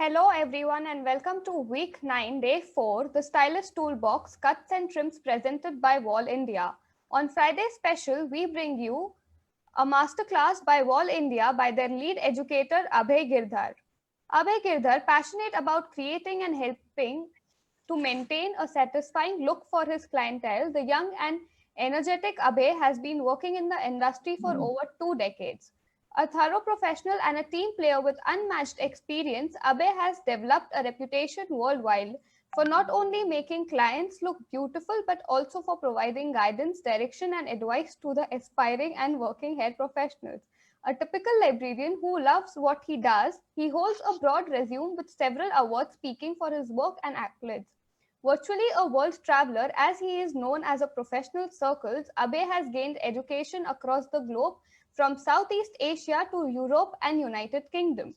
Hello everyone and welcome to week 9 day 4 the Stylist Toolbox cuts and trims presented by Wall India. On Friday special we bring you a masterclass by Wall India by their lead educator Abhay Girdhar. Abhay Girdhar, passionate about creating and helping to maintain a satisfying look for his clientele, the young and energetic Abhay has been working in the industry for over 2 decades. A thorough professional and a team player with unmatched experience, Abhay has developed a reputation worldwide for not only making clients look beautiful but also for providing guidance, direction, and advice to the aspiring and working hair professionals. A typical librarian who loves what he does, he holds a broad resume with several awards speaking for his work and accolades. Virtually a world traveler, as he is known as a professional circles, Abhay has gained education across the globe from Southeast Asia to Europe and United Kingdom.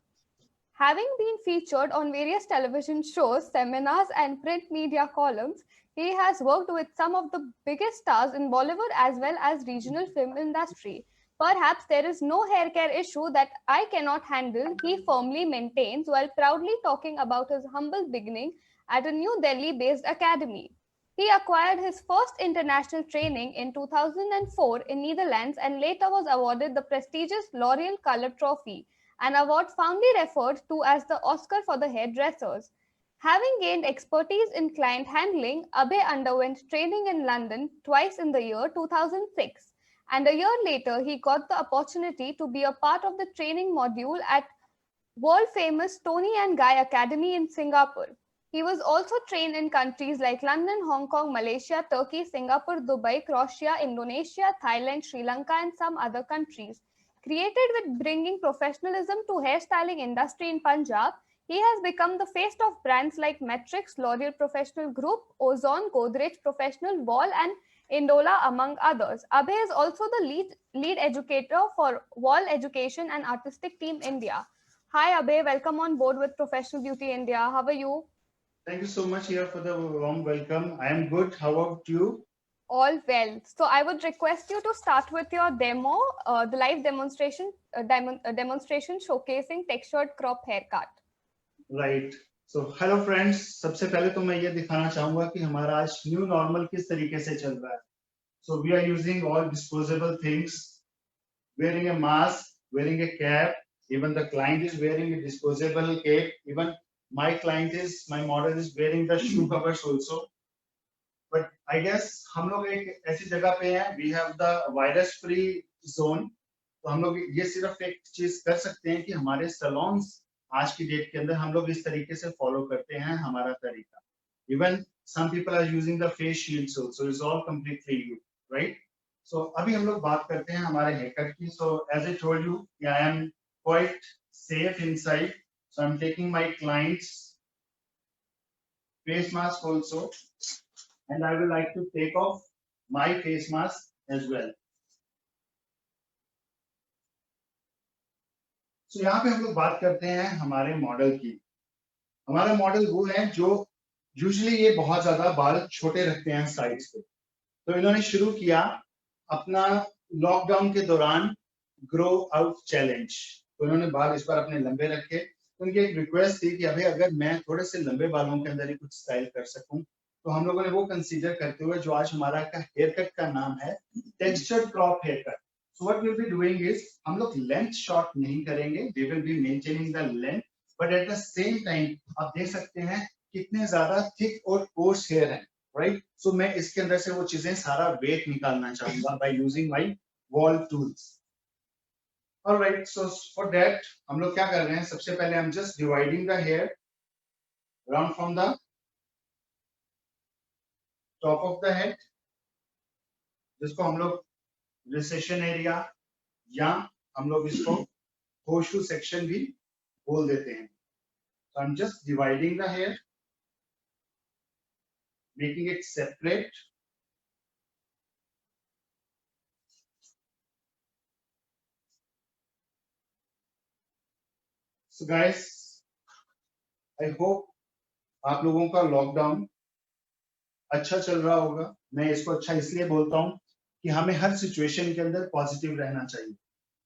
Having been featured on various television shows, seminars, and print media columns, he has worked with some of the biggest stars in Bollywood as well as regional film industry. Perhaps there is no hair care issue that I cannot handle, he firmly maintains while proudly talking about his humble beginning at a New Delhi based academy. He acquired his first international training in 2004 in Netherlands and later was awarded the prestigious L'Oreal Color Trophy, an award fondly referred to as the Oscar for the hairdressers. Having gained expertise in client handling, Abhay underwent training in London twice in the year 2006, and a year later he got the opportunity to be a part of the training module at world famous Tony and Guy Academy in Singapore. He was also trained in countries like London, Hong Kong, Malaysia, Turkey, Singapore, Dubai, Croatia, Indonesia, Thailand, Sri Lanka, and some other countries. Created with bringing professionalism to hairstyling industry in Punjab, he has become the face of brands like Matrix, L'Oreal Professional Group, Ozone, Godrej Professional, Wall, and Indola, among others. Abhay is also the lead educator for Wall Education and Artistic Team India. Hi Abhay, welcome on board with Professional Beauty India. How are you? Thank you so much here for the warm welcome. I am good. How about you? All well. So I would request you to start with your demo, the live demonstration showcasing textured crop haircut. Right. So hello friends. सबसे पहले तो मैं ये दिखाना चाहूंगा कि हमारा आज न्यू नॉर्मल किस तरीके से चल रहा है. So we are using all disposable things, wearing a mask, wearing a cap. Even the client is wearing a disposable cape. Even my model is wearing the shoe covers also. But I guess हम लोग एक ऐसी जगह पे हैं. We have the virus free zone. तो हम लोग ये सिर्फ एक चीज कर सकते हैं कि हमारे सलोन्स आज की डेट के अंदर हम लोग इस तरीके से फॉलो करते हैं हमारा तरीका. Even some people are using the face shields also. It's all completely you, right? So अभी हम लोग बात करते हैं हमारे हेयरकट की. So as I told you, I am quite safe inside. So I am taking my clients face mask also, and I would like to take off my face mask as well. So यहाँ पे हम लोग बात करते हैं हमारे model की. हमारा मॉडल वो है जो यूजुअली ये बहुत ज्यादा बाल छोटे रखते हैं साइड्स पे. तो इन्होंने शुरू किया अपना लॉकडाउन के दौरान ग्रो आउट चैलेंज. तो इन्होंने बाल इस बार अपने लंबे रखे. तो उनकी एक रिक्वेस्ट थी कि अभी अगर मैं थोड़े से लंबे बालों के अंदर ही कुछ स्टाइल कर सकूं, तो हम लोगों ने वो कंसीडर करते हुए जो आज हमारा का हेयर कट का नाम है textured crop hair cut. So what we'll be doing is हम लोग लेंथ शॉर्ट नहीं करेंगे. We will be maintaining the length, but at the same time आप देख सकते हैं कितने ज्यादा थिक और कोर्स हेयर है, राइट? सो मैं इसके अंदर से वो चीजें सारा वेट निकालना चाहूंगा by using my wall tools. Alright, so for that हम लोग क्या कर रहे हैं? सबसे पहले I'm just dividing the hair around from the top of the head, जिसको हम लोग रिसेशन एरिया या हम लोग इसको होशू सेक्शन भी बोल देते हैं. So I'm just dividing the hair, making it separate. So guys, I hope आप लोगों का लॉकडाउन अच्छा चल रहा होगा. मैं इसको अच्छा इसलिए बोलता हूं कि हमें हर सिचुएशन के अंदर पॉजिटिव रहना चाहिए,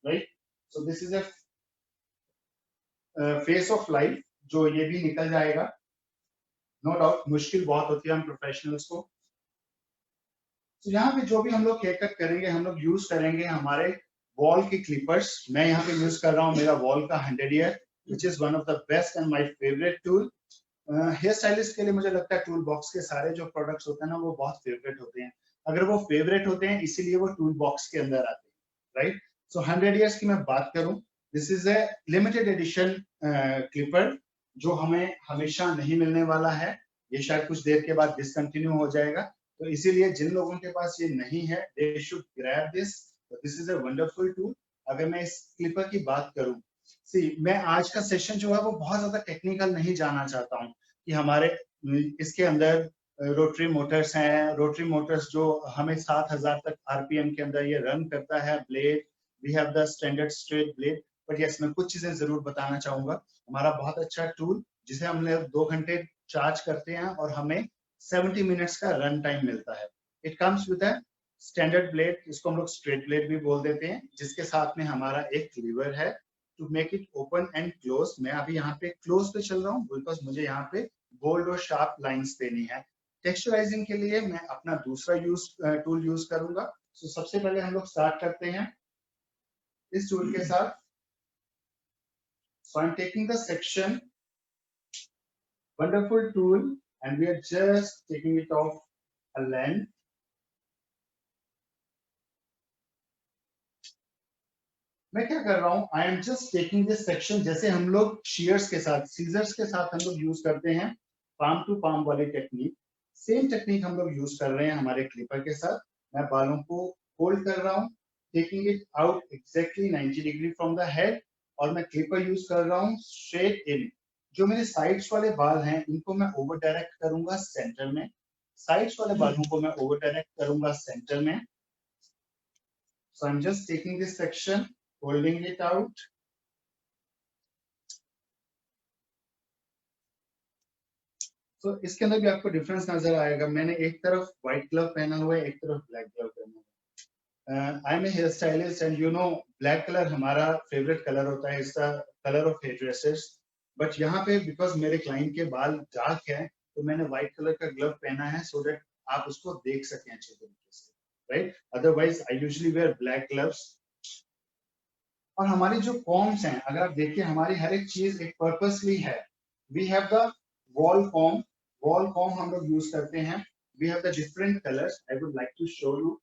right? So this is a face of life. जो ये भी निकल जाएगा। नो डाउट मुश्किल बहुत होती है हम प्रोफेशनल्स को। तो यहाँ पे जो भी हम लोग हेयर कट करेंगे, हम लोग यूज करेंगे हमारे वॉल की क्लिपर्स। मैं यहाँ पे यूज कर रहा हूँ मेरा वॉल का 100 year, which is one of the best and my favourite tool. Hair stylist के लिए मुझे लगता है टूल बॉक्स के सारे जो प्रोडक्ट्स होते हैं ना, वो बहुत फेवरेट होते हैं। अगर वो फेवरेट होते हैं इसीलिए वो टूल बॉक्स के अंदर आते हैं, राइट। सो 100 ईयर्स की मैं बात करूं, this is a limited edition clipper जो हमें हमेशा नहीं मिलने वाला है। ये शायद कुछ देर के बाद डिसकंटिन्यू हो जाएगा, तो इसीलिए जिन लोगों के पास ये नहीं है, they should grab this. This is a wonderful tool. अगर मैं इस क्लिपर की बात करूं, सी मैं आज का सेशन जो है वो बहुत ज्यादा टेक्निकल नहीं जाना चाहता हूँ कि हमारे इसके अंदर रोटरी मोटर्स हैं, रोटरी मोटर्स जो हमें 7000 तक आरपीएम के अंदर ये रन करता है। Blade, we have the standard straight blade. But yes, मैं कुछ चीजें जरूर बताना चाहूंगा। हमारा बहुत अच्छा टूल जिसे हम लोग 2 घंटे चार्ज करते हैं और हमें 70 मिनट्स का रन टाइम मिलता है। It comes with a standard blade, इसको हम लोग स्ट्रेट ब्लेड भी बोल देते हैं, जिसके साथ में हमारा एक लीवर है to make it open and close. मैं अभी यहाँ पे क्लोज पे चल रहा हूँ बिकॉज मुझे यहाँ पे बोल्ड और शार्प लाइंस देनी है। टेक्सचराइजिंग के लिए मैं अपना दूसरा टूल यूज करूंगा। तो सबसे पहले हम लोग स्टार्ट करते हैं इस टूल के साथ। So I'm taking the section, wonderful tool, and we are just taking it off a length. मैं क्या कर रहा हूँ, I am just taking this section, जैसे हम लोग शीयर्स के साथ, सीजर्स के साथ हम लोग यूज करते हैं पाम टू पाम वाली टेक्निक, सेम टेक्निक हम लोग यूज कर रहे हैं हमारे क्लिपर के साथ। मैं बालों को होल्ड कर रहा हूँ, taking it out exactly 90 degree from the head, और मैं क्लिपर यूज कर रहा हूँ स्ट्रेट इन। जो मेरे साइड्स वाले बाल हैं इनको मैं ओवर डायरेक्ट करूंगा सेंटर में, साइड्स वाले बालों को मैं ओवर डायरेक्ट करूंगा सेंटर में। So I'm just taking this section, holding it out. तो इसके अंदर भी आपको डिफरेंस नजर आएगा। मैंने एक तरफ व्हाइट ग्लव पहना हुआ है, एक तरफ ब्लैक ग्लव पहना हुआ है। I am a hair stylist and you know black colour हमारा फेवरेट कलर होता है, इसका colour of hair dresses. But यहाँ पे बिकॉज मेरे क्लाइंट के बाल डार्क है तो मैंने व्हाइट कलर का ग्लव पहना है सो दैट आप उसको देख सकें अच्छे तरीके से, right. Otherwise I usually wear black gloves. और हमारी जो कॉम्स हैं, अगर आप देखिए हमारी हर एक चीज एक पर्पसली है। We have the Wahl comb, Wahl comb हम लोग यूज करते हैं। We have the different colours, I would like to show you.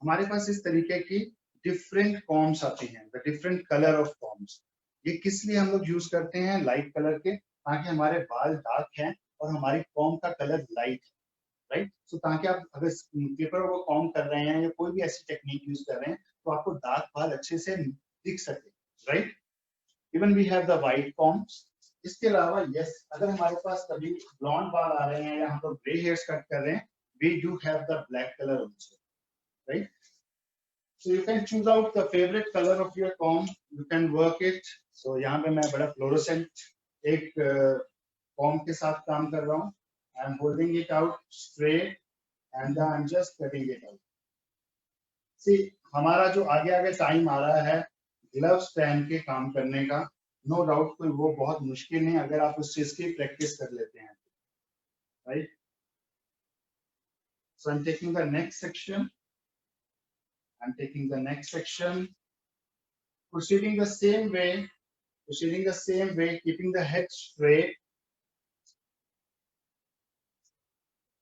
हमारे पास इस तरीके की डिफरेंट कॉम्स आती हैं, the different colour of combs. ये किस लिए हम लोग यूज करते हैं लाइट कलर के, ताकि हमारे बाल डार्क हैं और हमारी कॉम का कलर लाइट है, राइट। सो ताकि आप अगर क्लिपर को कॉम कर रहे हैं या कोई भी ऐसी टेक्निक यूज कर रहे हैं तो आपको डार्क बाल अच्छे से दिख सके, right. Even we have the white combs. इसके अलावा यस, अगर हमारे पास कभी ब्लॉन्ड बाल आ रहे हैं या हम लोग ग्रे हेयर्स कट कर रहे हैं, we do have the black colour also, right. So you can choose out the favorite color of your comb, you can work it. So यहाँ पे मैं बड़ा फ्लोरोसेंट एक कॉम के साथ काम कर रहा हूँ। I am holding it out straight and I am just cutting it out. See, हमारा जो आगे आगे टाइम आ रहा है ग्लव्स पहन के काम करने का, नो डाउट कोई वो बहुत मुश्किल नहीं अगर आप उस चीज की प्रैक्टिस कर लेते हैं, right. So I'm taking the next section. I'm taking the next section, proceeding the same way, keeping the head straight.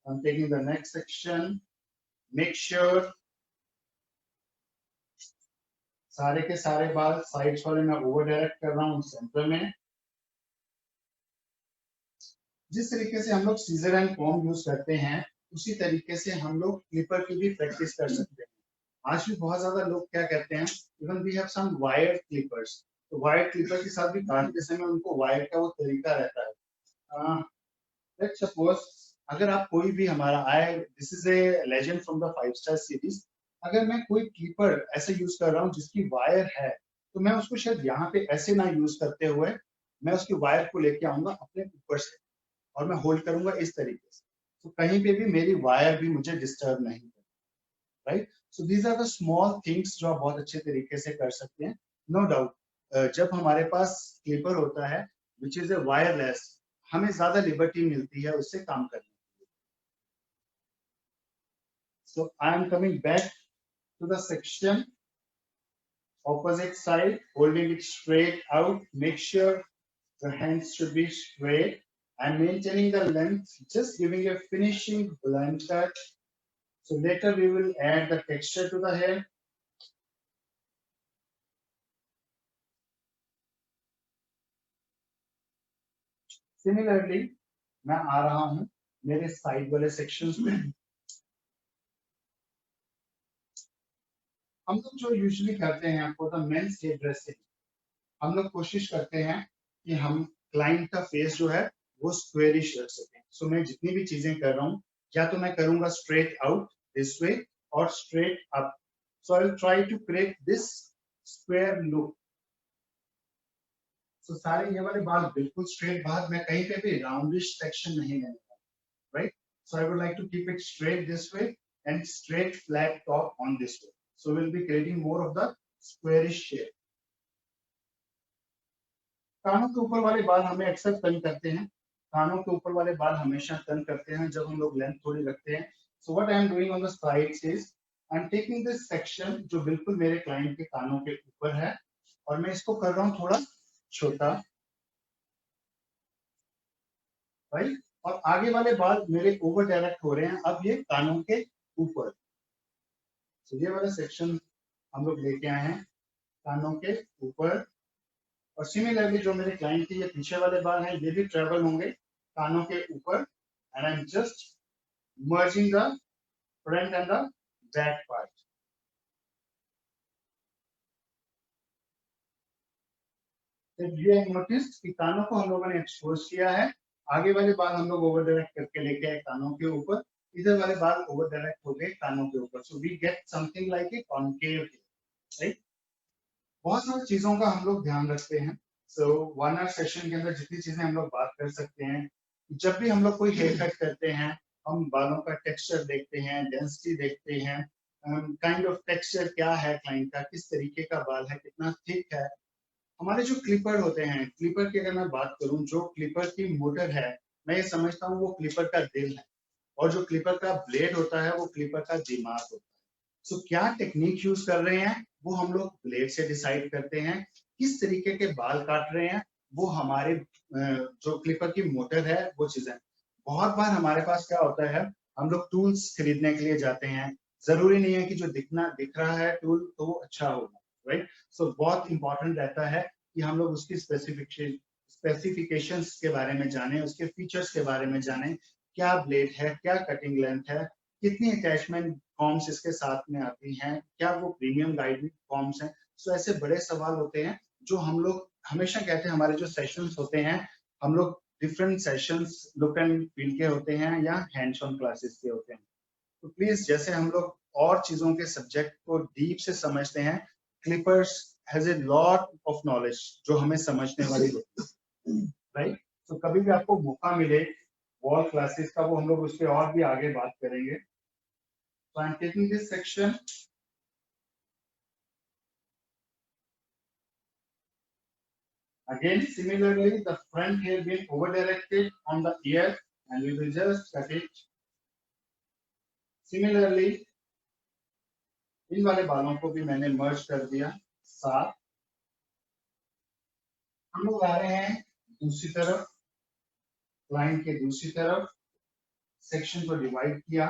I'm taking the next section. Make sure सारे के सारे बाल साइड्स वाले मैं ओवर डायरेक्ट कर रहा हूँ सेंटर में। जिस तरीके से हम लोग सीजर एंड कॉम यूज करते हैं उसी तरीके से हम लोग क्लिपर की भी प्रैक्टिस कर सकते हैं। आज भी बहुत ज्यादा लोग क्या कहते हैं, even we have some wire clippers, तो वायर क्लिपर के साथ भी काटते समय उनको वायर का वो तरीका रहता है। लेट्स सपोज अगर आप कोई भी हमारा this is a legend from the 5 star series, अगर मैं कोई क्लिपर ऐसे यूज कर रहा हूँ जिसकी वायर है तो मैं उसको शायद यहाँ पे ऐसे ना यूज करते हुए मैं उसकी वायर को लेके आऊंगा अपने ऊपर से और मैं होल्ड करूंगा इस तरीके से, तो कहीं पे भी मेरी वायर भी मुझे डिस्टर्ब नहीं करेगी, right. So these are the small things जो आप बहुत अच्छे तरीके से कर सकते हैं। नो डाउट जब हमारे पास क्लिपर होता है विच इज ए वायरलेस, हमें ज्यादा लिबर्टी मिलती है उससे काम करने के लिए। So I am coming back to the section opposite side, holding it straight out. Make sure the hands should be straight and maintaining the length, just giving a finishing blunt cut. So later we will add the texture to the hair. Similarly, मैं आ रहा हूं मेरे side वाले sections में। हम लोग जो usually करते हैं for the men's hair dressing, हम लोग कोशिश करते हैं कि हम क्लाइंट का फेस जो है वो स्क्वेरिश रख सकें। सो मैं जितनी भी चीजें कर रहा हूँ या तो मैं करूंगा स्ट्रेट आउट दिस वे और straight up. So I will try to create this square look. So सारे ये वाले बाल बिल्कुल स्ट्रेट, बाहर मैं कहीं पे भी राउंडिश सेक्शन नहीं लेने वाला, right? So I would like to keep it straight this way and straight flat top on this way. So will be creating more of the squarish shape. कानों के ऊपर वाले बाल हमें अक्सर तंग करते हैं, कानों के ऊपर वाले बाल हमेशा तंग करते हैं जब हम लोग लेंथ थोड़ी रखते हैं। So what I am doing on the sides is I am taking this section जो बिल्कुल मेरे क्लाइंट के कानों के ऊपर है और मैं इसको कर रहा हूँ थोड़ा छोटा, राइट? और आगे वाले बाल मेरे ओवर डायरेक्ट हो रहे हैं अब ये कानों के ऊपर। तो ये वाला सेक्शन हम लोग लेके आए हैं कानों के ऊपर। और सिमिलरली जो मेरे क्लाइंट के ये पीछे वाले बाल हैं ये भी ट्रेवल होंगे कानों के ऊपर and I am just merging the front end the back part. ये नोटिस कि कानों को हम लोगों ने एक्सपोज किया है, आगे वाले बाल हम लोग ओवर डायरेक्ट करके लेके आए कानों के ऊपर, इधर वाले बाल ओवर डायरेक्ट हो गए कानों के ऊपर। So we get something like a concave, right? बहुत सारी चीजों का हम लोग ध्यान रखते हैं। सो 1 आवर सेशन के अंदर जितनी चीजें हम लोग बात कर सकते हैं, जब भी हम लोग कोई हेयर कट करते हैं हम बालों का टेक्सचर देखते हैं, डेंसिटी देखते हैं, काइंड ऑफ टेक्सचर क्या है क्लाइंट का, किस तरीके का बाल है, कितना थिक है। हमारे जो क्लिपर होते हैं, क्लिपर की अगर मैं बात करूं, जो क्लिपर की मोटर है मैं ये समझता हूँ वो क्लिपर का दिल है और जो क्लिपर का ब्लेड होता है वो क्लिपर का दिमाग होता है। सो क्या टेक्निक यूज कर रहे हैं वो हम लोग ब्लेड से डिसाइड करते हैं, किस तरीके के बाल काट रहे हैं वो हमारे जो क्लिपर की मोटर है वो चीजें। बहुत बार हमारे पास क्या होता है, हम लोग टूल्स खरीदने के लिए जाते हैं, जरूरी नहीं है कि जो दिख रहा है टूल तो वो अच्छा होगा, राइट? सो बहुत इंपॉर्टेंट रहता है कि हम लोग उसकी स्पेसिफिकेशंस के बारे में जाने, उसके फीचर्स के बारे में जाने, क्या ब्लेड है, क्या कटिंग लेंथ है, कितनी अटैचमेंट फॉर्म्स इसके साथ में आती हैं, क्या वो प्रीमियम गाइड फॉर्म्स हैं। सो ऐसे बड़े सवाल होते हैं जो हम लोग हमेशा कहते हैं। हमारे जो सेशंस होते हैं हम लोग different sessions look and feel के होते हैं या हैंड्स ऑन क्लासेस के होते हैं। तो प्लीज जैसे हम लोग और चीजों के सब्जेक्ट को डीप से समझते हैं, Clippers has a lot of knowledge जो हमें समझने वाली होती है, राइट? तो कभी भी आपको मौका मिले वॉल क्लासेस का, वो हम लोग उस पर और भी आगे बात करेंगे। So I'm taking this section again. Similarly, the front hair being over directed on the ear, and we will just cut it. Similarly, इन वाले बालों को भी मैंने मर्ज कर दिया साथ। हम लोग आ रहे हैं दूसरी तरफ, क्लाइंट के दूसरी तरफ, सेक्शन को डिवाइड किया।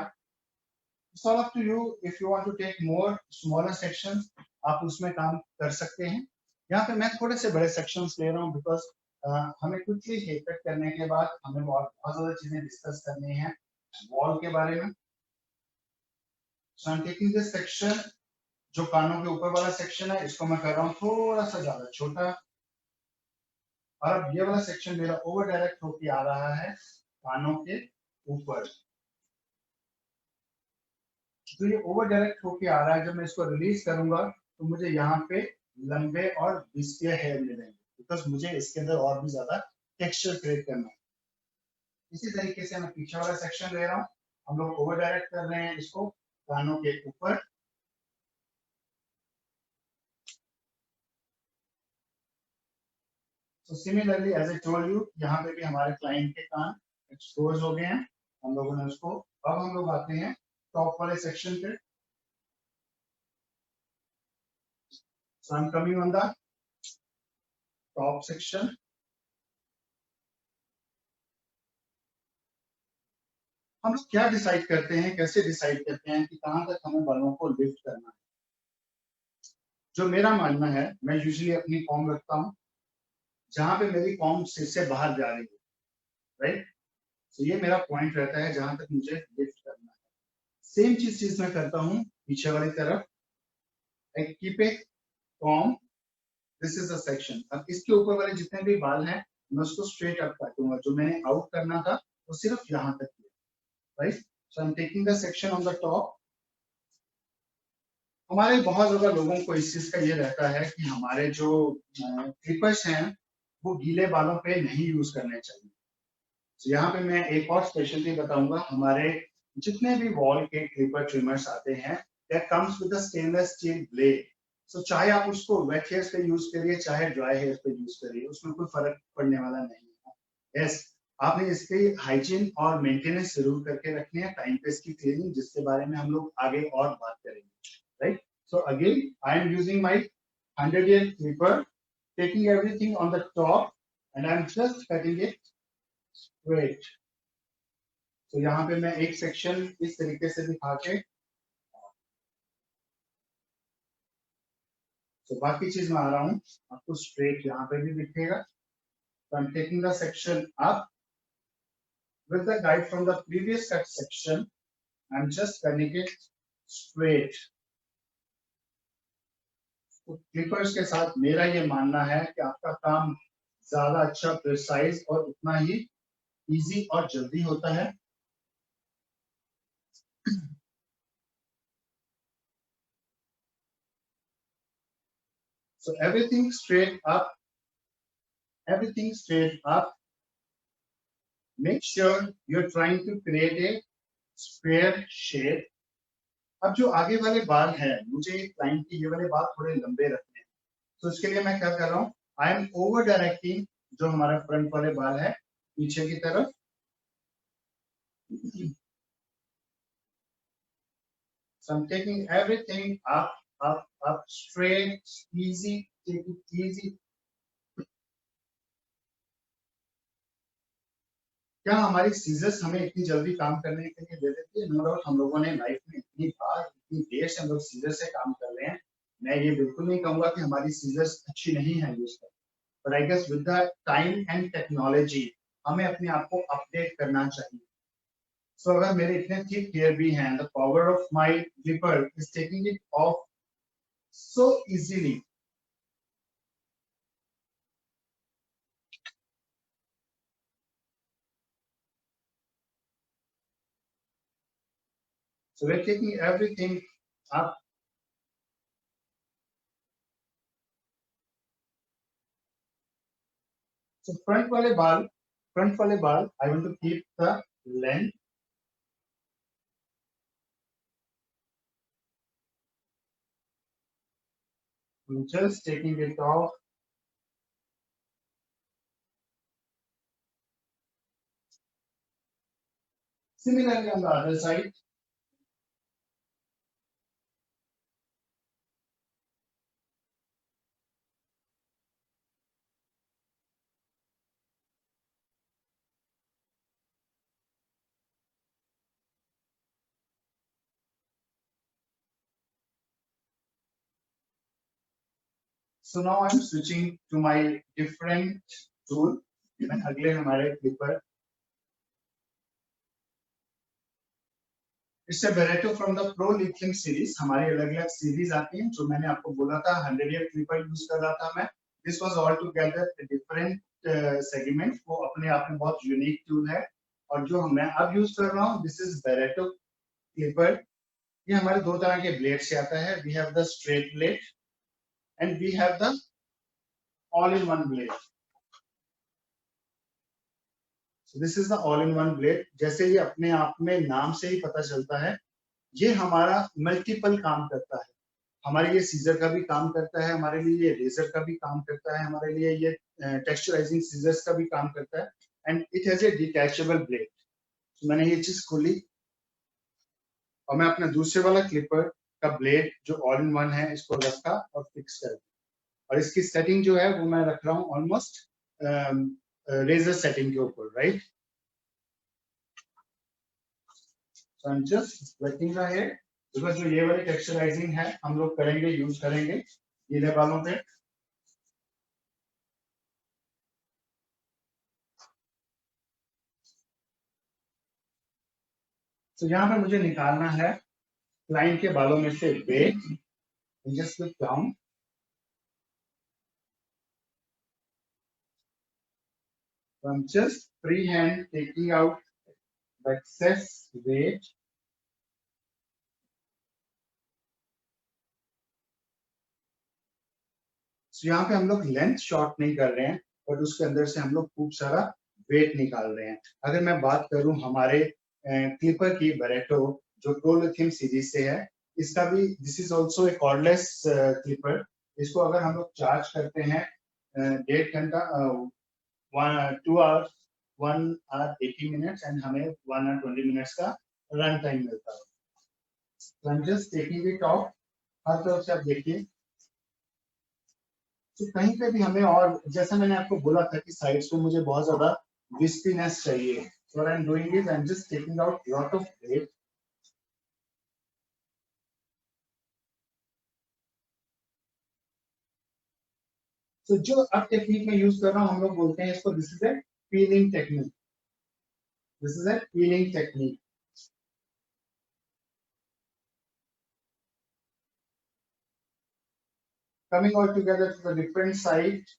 It's all up to you. If you want to take more smaller sections, आप उसमें काम कर सकते हैं। यहाँ पे मैं थोड़े से बड़े sections ले रहा हूँ बिकॉज हमें कुछ ही हेयर कट करने के बाद हमें बहुत ज्यादा चीजें डिस्कस करनी है वॉल के बारे में। So I'm taking this section, जो कानों के ऊपर वाला सेक्शन है इसको मैं कर रहा हूँ थोड़ा सा ज्यादा छोटा, और अब ये वाला सेक्शन मेरा ओवर डायरेक्ट होके आ रहा है कानों के ऊपर। तो ये ओवर डायरेक्ट होके आ रहा है, जब मैं इसको रिलीज करूंगा तो मुझे यहाँ पे लंबे और विस्पीयर हेयर मिलेंगे बिकॉज मुझे इसके अंदर और भी ज्यादा टेक्सचर क्रिएट करना है। इसी तरीके से मैं पीछे वाला सेक्शन ले रहा हूँ, हम लोग ओवर डायरेक्ट कर रहे हैं इसको कानों के ऊपर। So similarly, as I told you, यहाँ पे भी हमारे क्लाइंट के कान एक्सपोज हो गए हैं, हम लोगों ने उसको, अब हम लोग आते हैं टॉप वाले सेक्शन पे. So I'm coming on the top section. हम लोग क्या डिसाइड करते हैं, कैसे डिसाइड करते हैं कि कहाँ तक हमें बालों को लिफ्ट करना है? जो मेरा मानना है, मैं यूजुअली अपनी कॉम रखता हूँ जहां पे मेरी कॉम सिर से बाहर जा रही है, राइट? तो ये मेरा पॉइंट रहता है जहां तक मुझे लिफ्ट करना है. सेम चीज मैं करता हूँ पीछे वाली तरफ. I keep a com, this is the section. अब इसके ऊपर वाले जितने भी बाल हैं मैं उसको स्ट्रेट अप काटूंगा. जो मैंने आउट करना था वो सिर्फ यहाँ तक है, right? So I am taking the section on the top. हमारे बहुत ज्यादा लोगों को इस चीज का ये रहता है कि हमारे जो क्लिपर्स हैं वो गीले बालों पे नहीं यूज करने चाहिए. तो यहाँ पे मैं एक और स्पेशलिटी बताऊंगा. हमारे जितने भी वॉल के क्लिपर ट्रिमर्स आते हैं, that comes with a stainless steel blade. So चाहे आप उसको वेट हेयर्स पे यूज करिए चाहे ड्राई हेयर्स पे यूज करिए, उसमें कोई फर्क पड़ने वाला नहीं है. यस, आपने इसकी हाइजीन और मेंटेनेंस जरूर करके रखनी है, टाइम पे इसकी क्लीनिंग, जिसके बारे में हम लोग आगे और बात करेंगे, right? So again, I am using my 100-year clipper, taking everything on the top, and I am just cutting it straight. So यहाँ पे मैं एक सेक्शन इस तरीके से दिखा के, तो बाकी चीज में आ रहा हूँ, आपको स्ट्रेट यहाँ पे भी दिखेगा. So I am taking the section up with the guide from the previous cut section. I am just cutting it straight. तो क्लिपर्स के साथ मेरा ये मानना है कि आपका काम ज्यादा अच्छा, प्रिसाइज और उतना ही इजी और जल्दी होता है. So everything straight up, everything straight up. Make sure you're trying to create a square shape. अब जो आगे वाले बाल हैं, मुझे क्लाइंट के ये वाले बाल थोड़े लंबे रखने हैं, तो इसके लिए मैं क्या कर रहा हूँ, आई एम ओवर डायरेक्टिंग जो हमारा फ्रंट वाले बाल है पीछे की तरफ. So I'm taking everything up, up, up, straight, easy, take it easy. क्या हमारी सीजर्स हमें इतनी जल्दी काम करने के लिए दे देती है? नो डाउट, हम लोगों ने लाइफ में इतनी बार, इतनी देर से हम लोग सीजर से काम कर रहे हैं. मैं ये बिल्कुल नहीं कहूंगा कि हमारी सीजर्स अच्छी नहीं है यूज कर, but I guess with the time and technology हमें अपने आप को अपडेट करना चाहिए. सो अगर मेरे इतने थिक हेयर भी हैं, the power of my clipper is taking it of so easily. So we're taking everything up. So front wale baal, I want to keep the length. I'm just taking it off. Similarly on the other side. So now I'm switching to my different tool. Even अगले हमारे clipper. It's a Barreto from the Pro Lithium series. हमारी अलग-अलग series आती हैं, जो मैंने आपको बोला था 100-year clipper use कर रहा था मैं. This was altogether a different segment. वो अपने आप में बहुत unique tool है. और जो मैं अब यूज कर रहा हूँ, this is Barreto clipper. ये हमारे दो तरह के ब्लेड से आता है. We have the straight blade and we have the all-in-one blade. So this is the all-in-one blade. जैसे ये अपने आप में नाम से ही पता चलता है, ये हमारा मल्टीपल काम करता है. हमारे लिए सीजर का भी काम करता है, हमारे लिए ये रेजर का भी काम करता है, हमारे लिए ये टेक्सचराइजिंग सीजर्स का भी काम करता है and it has a detachable blade. तो मैंने ये चीज खोली और मैं अपना दूसरे वाला क्लिपर का ब्लेड जो ऑल इन वन है इसको रखा और फिक्स कर दिया। और इसकी सेटिंग जो है वो मैं रख रहा हूँ ऑलमोस्ट रेजर सेटिंग के ऊपर, right. So I'm just working the hair because जो ये वाली टेक्सचराइजिंग है हम लोग करेंगे, यूज करेंगे गीले बालों पे। तो यहाँ पे मुझे निकालना है क्लाइंट के बालों में से wait. Just look down. So I'm just freehand taking out the excess weight. So यहाँ पे हम लोग लेंथ शॉर्ट नहीं कर रहे हैं बट उसके अंदर से हम लोग खूब सारा वेट निकाल रहे हैं। अगर मैं बात करूं हमारे क्लिपर की बरेटो जो प्रो लिथियम सीरीज से है, इसका भी this is also a cordless clipper. इसको अगर हम लोग चार्ज करते हैं 1.5 घंटा 2 आवर्स 1 आवर 80 मिनट्स एंड हमें 1 आवर 20 मिनट्स का रन टाइम मिलता है। So I'm just taking it off। हर तरफ से आप देखिए। तो कहीं पे भी हमें, और जैसा मैंने आपको बोला था कि साइड्स पे मुझे बहुत ज्यादा विस्पीनेस चाहिए, so what I'm doing is I'm just taking out lot of weight। तो जो अब टेक्निक में यूज कर रहा हूँ हम लोग बोलते हैं इसको this is a piling technique. This is a piling technique. Coming all together to the different side।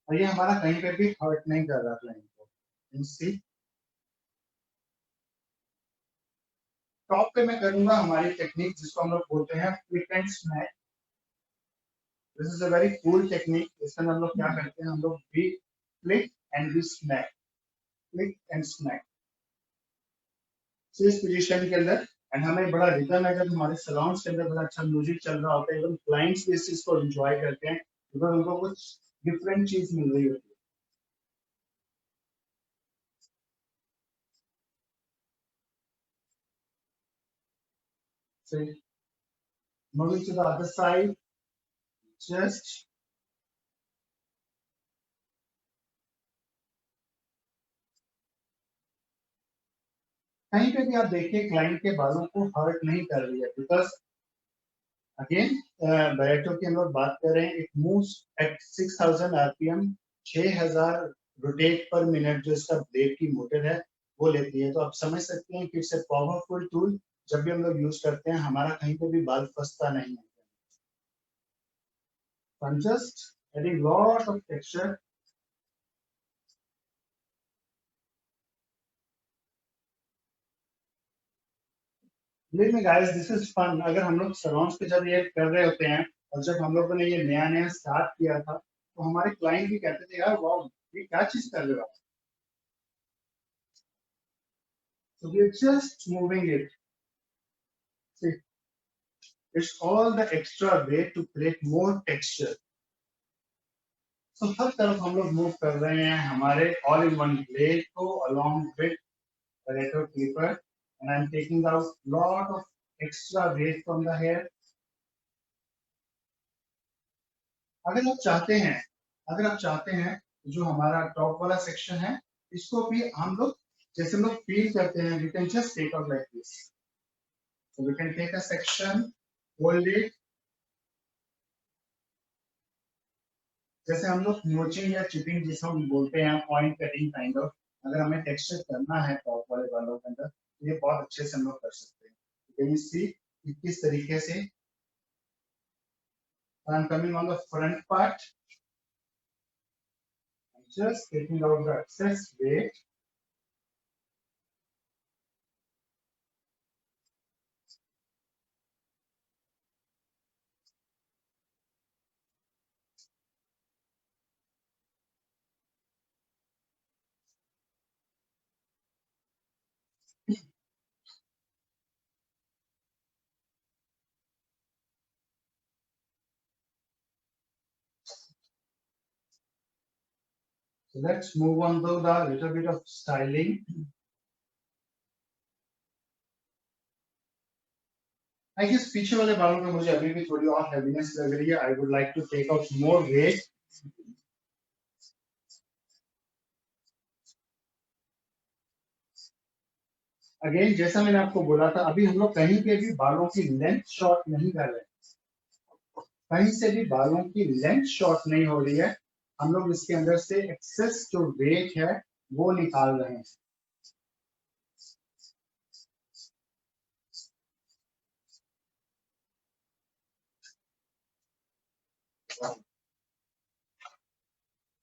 और ये हमारा कहीं पे भी हर्ट नहीं कर रहा क्लाइंट को। You see? टॉप पे मैं करूंगा हमारी टेक्निक जिसको हम लोग बोलते हैं flick and smack. This is a very cool technique. इसके अंदर हम लोग क्या करते हैं, हम लोग we flick and we smack, flick and smack. इस पोजीशन के अंदर एंड हमें बड़ा रिदम है जब हमारे सराउंड्स के अंदर बड़ा अच्छा म्यूजिक चल रहा होता है, इवन क्लाइंट्स भी इस चीज को एंजॉय करते हैं बिकॉज उनको कुछ डिफरेंट चीज मिल रही होती है। So moving to the other side, just कहीं पे भी आप देखिए क्लाइंट के बालों को हर्ट नहीं कर रही है बिकॉज अगेन बैरेटो की हम लोग बात कर रहे हैं, it moves eight 6000 RPM, 6000 rotate पर मिनट जो इसका ब्लेड की मोटर है वो लेती है। तो आप समझ सकते हैं कि इट्स ए पावरफुल टूल। जब भी हम लोग यूज करते हैं हमारा कहीं पे भी बाल फंसता नहीं है। I'm just adding lot of texture। Believe me guys, this is fun। अगर हम लोग सराउंड्स पे जब ये कर रहे होते हैं और जब हम लोगों ने ये नया नया स्टार्ट किया था तो हमारे क्लाइंट भी कहते थे यार वाह ये क्या चीज कर रहे हो आप। So we're just moving it। See, it's all the extra way to create more texture। So हर तरफ हम लोग मूव कर रहे हैं हमारे all in one blade को along with Pareto clipper and I'm taking out lot of extra weight from the hair। अगर आप चाहते हैं, अगर आप चाहते हैं जो हमारा टॉप वाला सेक्शन है इसको भी हम लोग जैसे हम लोग फील करते हैं, we can just take out like this। So we can take a section, hold it, जैसे हम लोग नोचिंग या चिपिंग जिसको हम बोलते हैं पॉइंट कटिंग काइंड ऑफ। अगर हमें टेक्सचर करना है टॉप वाले बालों के अंदर तो ये बहुत अच्छे से हम लोग कर सकते हैं। कैन यू सी किस तरीके से आई am coming on the front part, just taking out the excess weight। So let's move on to the little bit of styling. I guess पीछे वाले बालों में मुझे अभी भी थोड़ी और heaviness लग रही है. I would like to take out more weight. Again जैसा मैंने आपको बोला था, अभी हम लोग कहीं पे भी बालों की लेंथ शॉर्ट नहीं कर रहे, कहीं से भी बालों की लेंथ शॉर्ट नहीं हो रही है. हम लोग इसके अंदर से एक्सेस जो वेट है वो निकाल रहे हैं.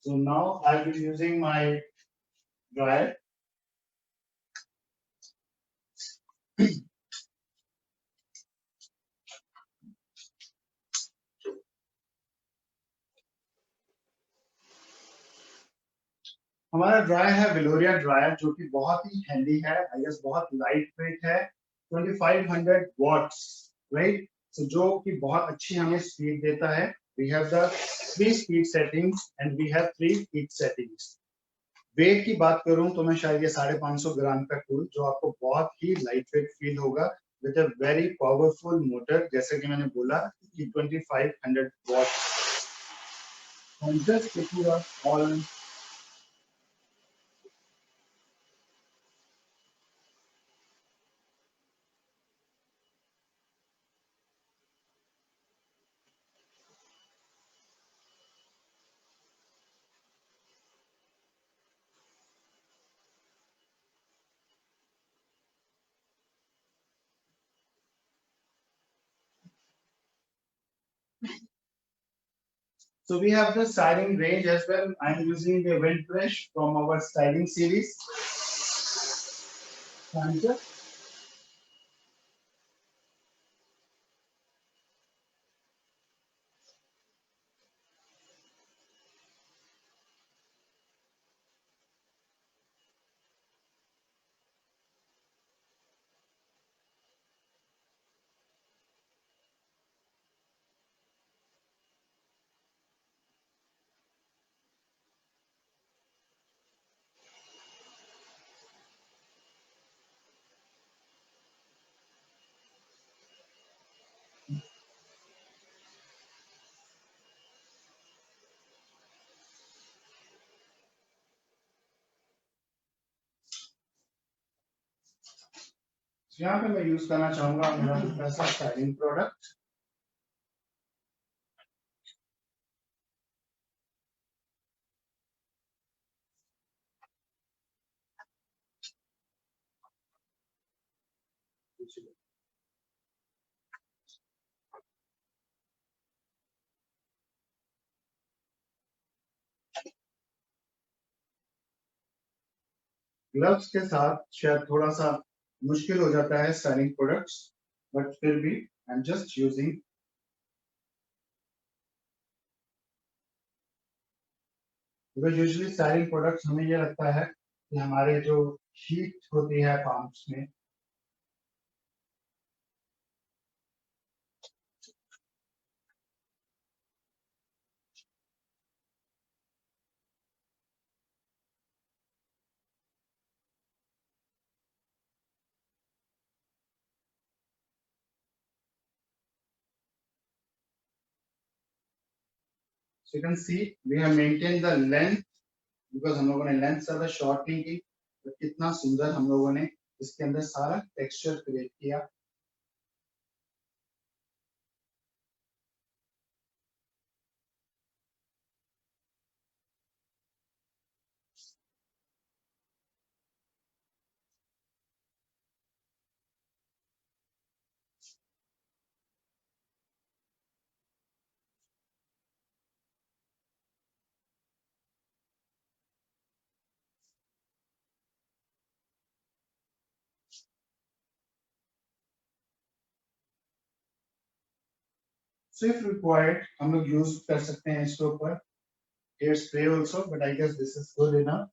So now I will be using my dryer. हमारा ड्रायर है विलोरिया ड्रायर, जो कि बहुत ही हैंडी है. आई गेस बहुत लाइट वेट है. 2500 वॉट्स, राइट. सो जो कि बहुत अच्छी हमें स्पीड देता है. We have the 3 speed settings and we have 3 heat settings. Weight की बात करूं तो मैं शायद ये 550 ग्राम का टूल, जो आपको बहुत ही लाइट वेट फील होगा with a very powerful motor, जैसे कि मैंने बोला कि 2500 वॉट्स. जस्ट पूरा all So we have the styling range as well. I'm using the wind brush from our styling series. Sanja. So यहाँ पे मैं यूज करना चाहूंगा मेरा ऐसा स्टाइलिंग प्रोडक्ट. ग्लव्स के साथ शायद थोड़ा सा मुश्किल हो जाता है स्टाइलिंग प्रोडक्ट्स, बट फिर भी I am just using. Because usually styling products हमें ये लगता है कि हमारे जो हीट होती है पाम्स में, so you can see we have maintained the length, because हम लोगों ने लेंथ ज्यादा शॉर्ट नहीं की, तो कितना सुंदर हम लोगों ने इसके अंदर सारा टेक्सचर क्रिएट किया. So if required, हम लोग यूज कर सकते हैं इसके ऊपर hair spray also, but I guess this is good enough.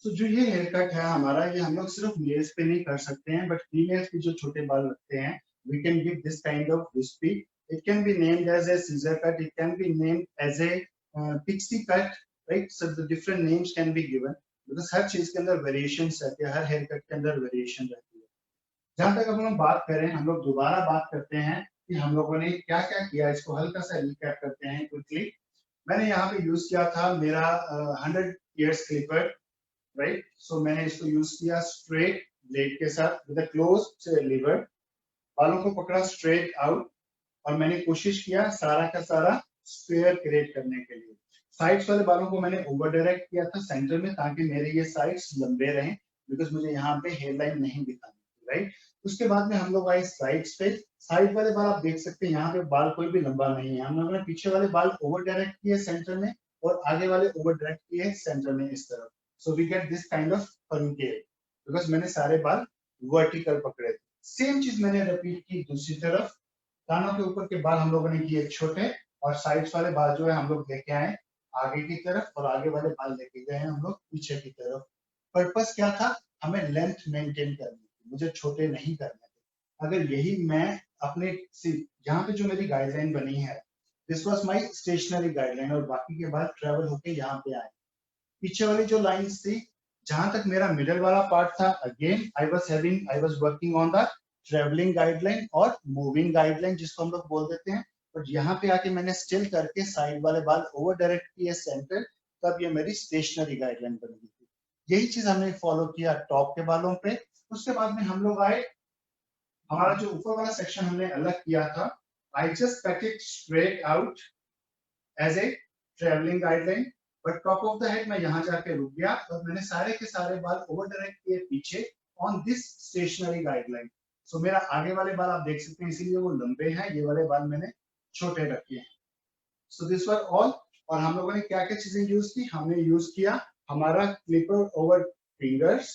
So, जो ये हेयर कट है हमारा, ये हम लोग सिर्फ मेल्स पे नहीं कर सकते हैं, बट फीमेल्स के जो छोटे बाल रखते हैं, we can give this kind of wispy. It can be named as a scissor cut. It can be named as a pixie cut, right? So the different names can be given because हर चीज के अंदर variations रहती है, her hair cut के अंदर variation रहती है. जहां तक अब हम बात करें, हम लोग दोबारा बात करते हैं कि हम लोगों ने क्या क्या किया, इसको हल्का सा रिकैप करते हैं क्विकली. मैंने यहाँ पे यूज किया था मेरा 100 years clipper, राइट. सो मैंने इसको यूज किया स्ट्रेट ब्लेड के साथ विद अ क्लोज लीवर, बालों को पकड़ा स्ट्रेट आउट और मैंने कोशिश किया सारा का सारा स्क्वायर क्रिएट करने के लिए. साइड्स वाले बालों को मैंने ओवर डायरेक्ट किया था सेंटर में, ताकि मेरे ये साइड्स लंबे रहें, बिकॉज मुझे यहाँ पे हेयर लाइन नहीं दिखानी थी, राइट. उसके बाद में हम लोग आए साइड्स पे. साइड वाले बाल आप देख सकते हैं, यहाँ पे बाल कोई भी लंबा नहीं है. हम लोगों ने पीछे वाले बाल ओवर डायरेक्ट किए सेंटर में और आगे वाले ओवर डायरेक्ट किए सेंटर में इस तरफ. So we get this kind of ponytail because मैंने सारे बाल वर्टिकल पकड़े थे. सेम चीज मैंने रिपीट की दूसरी तरफ. कानों के ऊपर के बाल हम लोगों ने किए छोटे और साइड्स वाले बाल जो है हम लोग लेके आए आगे की तरफ और आगे वाले बाल लेके गए हम लोग पीछे की तरफ. पर्पस क्या था? हमें लेंथ मेंटेन करनी थी, मुझे छोटे नहीं करने थे. अगर यही मैं अपने यहाँ पे जो मेरी गाइडलाइन बनी है, this was my stationary guideline और बाकी के बाद ट्रेवल होके यहाँ पे आए. पीछे वाली जो लाइंस थी, जहां तक मेरा मिडल वाला पार्ट था, again I was working on the travelling guideline और मूविंग गाइडलाइन जिसको हम लोग बोल देते हैं. बट यहाँ पे आके मैंने स्टिल करके साइड वाले बाल ओवर डायरेक्ट किए सेंटर, तब ये मेरी स्टेशनरी गाइडलाइन बन गई थी. यही चीज हमने फॉलो किया टॉप के बालों पे. उसके बाद में हम लोग आए, हमारा जो ऊपर वाला सेक्शन हमने अलग किया था. I just cut it straight out as a travelling guideline, but top of the head मैं यहाँ जाके रुक गया और मैंने सारे के सारे बाल ओवर डायरेक्ट किए पीछे ऑन दिस स्टेशनरी गाइडलाइन. सो मेरा आगे वाले बाल आप देख सकते हैं, इसीलिए वो लंबे हैं, ये वाले बाल मैंने छोटे रखे हैं. So this were all. और हम लोगों ने क्या क्या चीजें यूज की? हमने यूज किया हमारा क्लिपर ओवर फिंगर्स.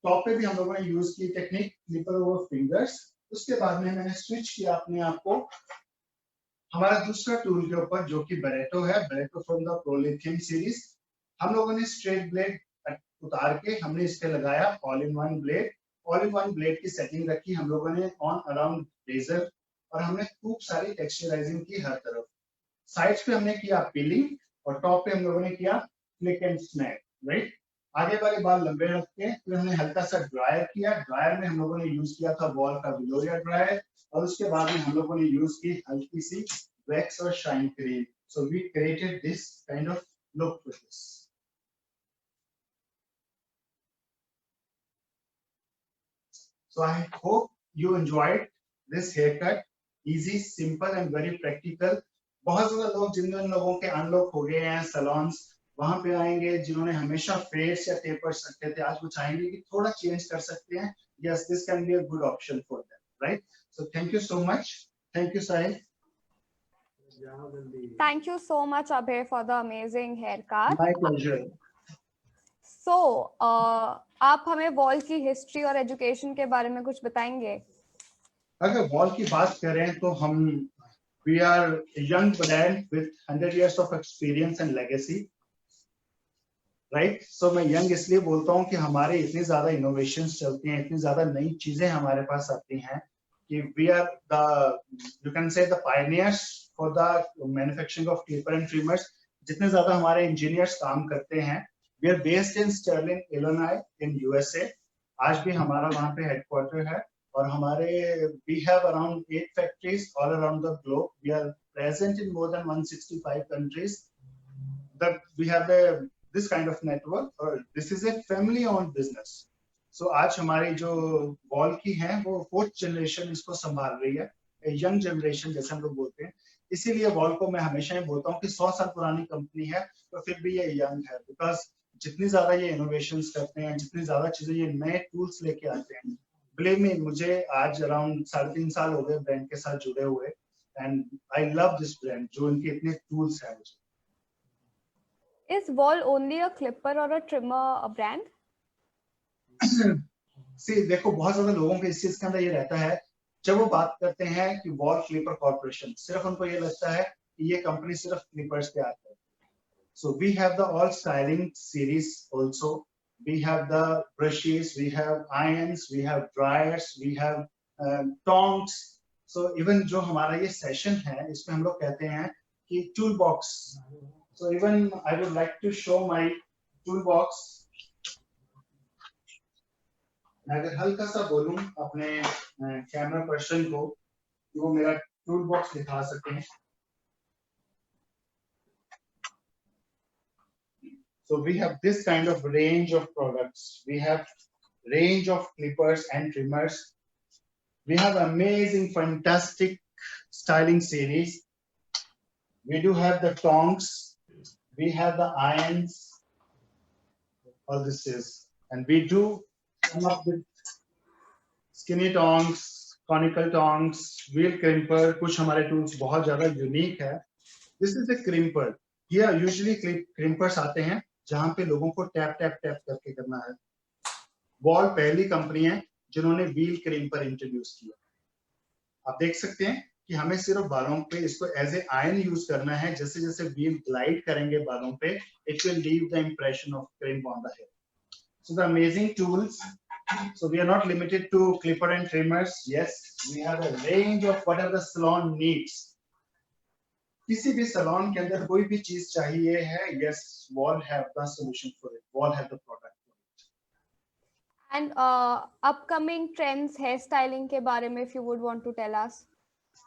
टॉप पे भी हम लोगों ने यूज की टेक्निक क्लिपर ओवर फिंगर्स. उसके बाद में मैंने स्विच किया अपने आप को हमारा दूसरा टूल के ऊपर, जो कि बरेटो है, बरेटो फ्रॉम द प्रोलिथियम सीरीज. हम लोगों ने स्ट्रेट ब्लेड उतार के हमने इस पे लगाया all in one blade. All in one blade की सेटिंग रखी हम लोगों ने ऑन अराउंड रेजर और हमने खूब सारी टेक्सचराइजिंग की हर तरफ. साइड्स पे हमने किया पीलिंग और टॉप पे हम लोगों ने किया फ्लिक एंड स्नैप, राइट. आगे वाले बाल लंबे रख के फिर हमने हल्का सा ड्रायर किया. ड्रायर में हम लोगों ने यूज किया था वॉल का विलोरिया ड्रायर और उसके बाद में हम लोगों ने यूज की हल्की सी वैक्स और shine cream. So we created this kind of look with this. So I hope you enjoyed this haircut. Easy, simple and very practical. बहुत ज्यादा लोग, जिन लोगों के अनलॉक हो गए हैं सैलून्स, वहां पे आएंगे जिन्होंने हमेशा फेड्स या टेपर्स रखे थे, आज वो चाहेंगे कि थोड़ा चेंज कर सकते हैं. Yes, this can be a good option for them, right? So thank you so much. Thank you, Sahil. Thank you so much, Abhay, for the amazing haircut. My pleasure. So, आप हमें wall की history और education के बारे में कुछ बताएंगे? अगर वॉल की बात करें तो हम we are a young brand with 100 years of experience and legacy, right? So मैं young इसलिए बोलता हूँ कि हमारे इतनी ज्यादा innovations चलती हैं, इतनी ज्यादा नई चीजें हमारे पास आती हैं कि we are the, you can say the pioneers for the manufacturing of clipper and trimmers. जितने ज्यादा हमारे engineers काम करते हैं, we are based in Sterling, Illinois in USA. आज भी हमारा वहाँ पे headquarter है और हमारे we have around 8 factories all around the globe. We are present in more than 165 countries. That we have this kind of network. This is a family-owned business. So आज हमारी जो वॉल की है वो 4th generation इसको संभाल रही है, यंग जनरेशन जैसे हम लोग बोलते हैं. इसीलिए वॉल को मैं हमेशा ही बोलता हूँ कि 100 साल पुरानी कंपनी है तो फिर भी ये यंग है, बिकॉज जितनी ज्यादा ये इनोवेशंस करते हैं, जितनी ज्यादा चीजें ये नए टूल्स लेके आते हैं. बिलीव मी, मुझे आज अराउंड 3.5 साल हो गए ब्रांड के साथ जुड़े हुए and I love this brand जो इनके इतने टूल्स हैं. Is Wall only a clipper or a trimmer a brand? See, देखो बहुत ज्यादा लोगों के इस चीज के अंदर ये रहता है, जब वो बात करते हैं कि वॉल क्लिपर कॉर्पोरेशन, सिर्फ उनको ये लगता है कि ये कंपनी सिर्फ क्लिपर्स तैयार करती है. So we have the all styling series also. we have the brushes, we have irons, we have dryers, we have tongs. So even जो हमारा ये session है, इसमें हम लोग कहते हैं कि toolbox. So even I would like to show my toolbox. मैं अगर हल्का सा बोलूं अपने कैमरा पर्सन को कि वो मेरा toolbox दिखा सके. So we have this kind of range of products. We have range of clippers and trimmers. We have amazing, fantastic styling series. We do have the tongs. We have the irons. All this is, and we do come up with skinny tongs, conical tongs, wheel crimper. कुछ हमारे tools बहुत ज़्यादा unique है. This is a crimper. Here usually crimpers आते हैं जहाँ पे लोगों को टैप टैप टैप करके करना है. वॉल पहली कंपनी है जिन्होंने व्हील क्रिम्पर इंट्रोड्यूस किया. आप देख सकते हैं कि हमें सिर्फ बालों पे इसको एज ए आयरन यूज करना है. जैसे जैसे व्हील ग्लाइड करेंगे बालों पे, it will leave the impression of crimp on the hair. So the amazing tools. So we are not limited to clipper and trimmers. Yes, we have a range of whatever the salon needs. किसी भी salon के अंदर कोई भी चीज चाहिए है, yes, Wall have the solution for it. Wall have the product for it. And upcoming trends hair styling के बारे में if you would want to tell us.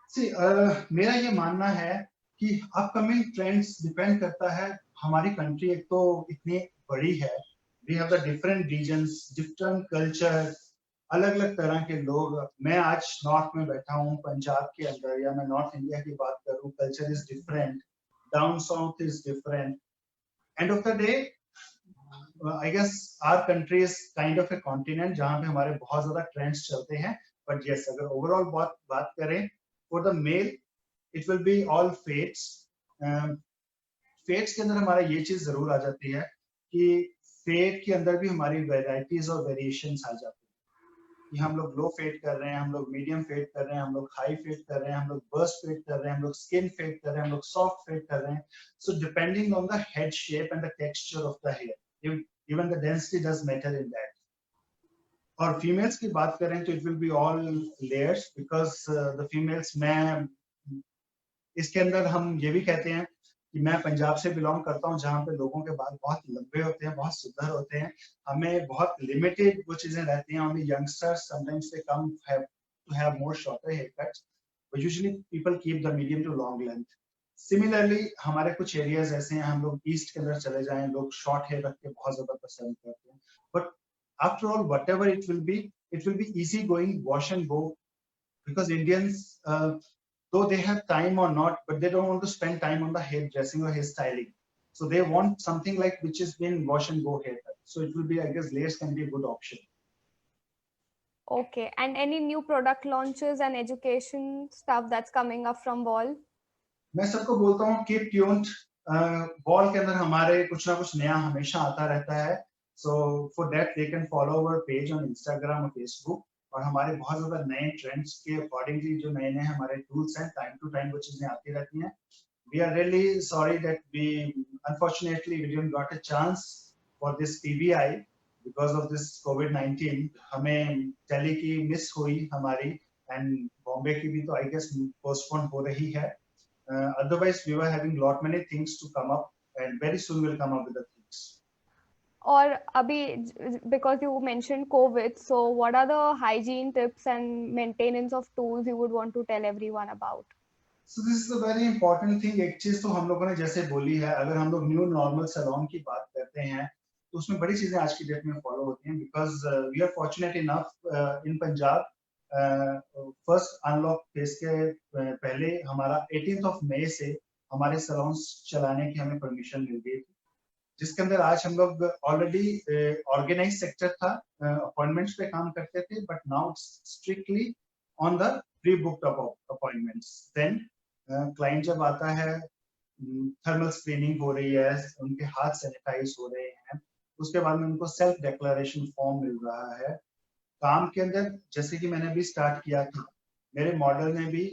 See, मेरा ये मानना है कि upcoming trends depend करता है. हमारी country एक तो इतनी बड़ी है. We have the different regions, different culture, अलग अलग तरह के लोग. मैं आज नॉर्थ में बैठा हूँ पंजाब के अंदर, या मैं नॉर्थ इंडिया की बात करूँ, culture is different, down south is different. End of the day I guess our country is kind of a continent जहाँ पे हमारे बहुत ज्यादा ट्रेंड्स चलते हैं. बट यस, अगर ओवरऑल बात करें for the male, it will be all fades. Fades के अंदर हमारा ये चीज जरूर आ जाती है कि फेट के अंदर भी हमारी वेराइटीज और वेरिएशंस आ जाती है कि हम लोग लो फेट कर रहे हैं, हम लोग मीडियम फेट कर रहे हैं, हम लोग हाई फेट कर रहे हैं, हम लोग बर्स्ट फेट कर रहे हैं, हम लोग स्किन फेट कर रहे हैं, हम लोग सॉफ्ट फेट कर रहे हैं. So depending on the head shape and the texture of the hair, even the density does matter in that. और फीमेल्स की बात करें तो it will be all layers, because the females, मैं इसके अंदर हम ये भी कहते हैं कि मैं पंजाब से बिलोंग करता हूँ जहाँ पे लोगों के बाल बहुत लंबे होते हैं, बहुत सुंदर होते हैं. हमें बहुत लिमिटेड वो चीजें रहती हैं. Only youngsters sometimes they come have to have more shorter hair cuts, but usually people keep the medium to long length. Similarly हमारे कुछ एरियाज ऐसे हैं, हम लोग ईस्ट के अंदर चले जाएं, लोग शॉर्ट हेयर रख के बहुत ज्यादा पसंद करते हैं. But after all whatever it will be easy going, wash and go, because Indians, though they have time or not, but they don't want to spend time on the hair dressing or hair styling. So they want something like which is been wash and go haircut. So it will be, I guess, layers can be a good option. Okay, and any new product launches and education stuff that's coming up from Wall? मैं सबको बोलता हूँ keep tuned. Wall के अंदर हमारे कुछ ना कुछ नया हमेशा आता रहता है. So for that they can follow our page on Instagram or Facebook. और हमारे बहुत ज्यादा नए ट्रेंड्स के अकॉर्डिंगली जो नए नए हमारे टूल्स हैं, टाइम टू टाइम वो चीजें आती रहती हैं. We are really sorry that we unfortunately we didn't got a chance for this PBI because of this कोविड-19. हमें दिल्ली की मिस हुई हमारी, एंड बॉम्बे की भी तो आई गेस पोस्टपोन हो रही है. Otherwise we were having lot many things to come up, and very soon will come up with the things. और अभी because you mentioned COVID, so what are the hygiene tips and maintenance of tools you would want to tell everyone about? So this is a very important thing. एक चीज तो हम लोगों ने जैसे बोली है, अगर हम लोग न्यू नॉर्मल सैलून की बात करते हैं तो उसमें बड़ी चीजें आज की डेट में फॉलो होती हैं. Because we are fortunate enough in Punjab, first unlock phase के पहले हमारा 18 मई से हमारे सैलून्स चलाने की हमें परमिशन मिल गई थी, जिसके अंदर आज हम लोग ऑलरेडी ऑर्गेनाइज सेक्टर था, अपॉइंटमेंट्स पे काम करते थे, but now it's strictly on the pre booked appointments. Then client जब आता है, थर्मल स्क्रीनिंग हो रही है, उनके हाथ सैनिटाइज हो रहे हैं, उसके बाद में उनको सेल्फ डिक्लेरेशन फॉर्म मिल रहा है. काम के अंदर जैसे कि मैंने अभी स्टार्ट किया था, मेरे मॉडल ने भी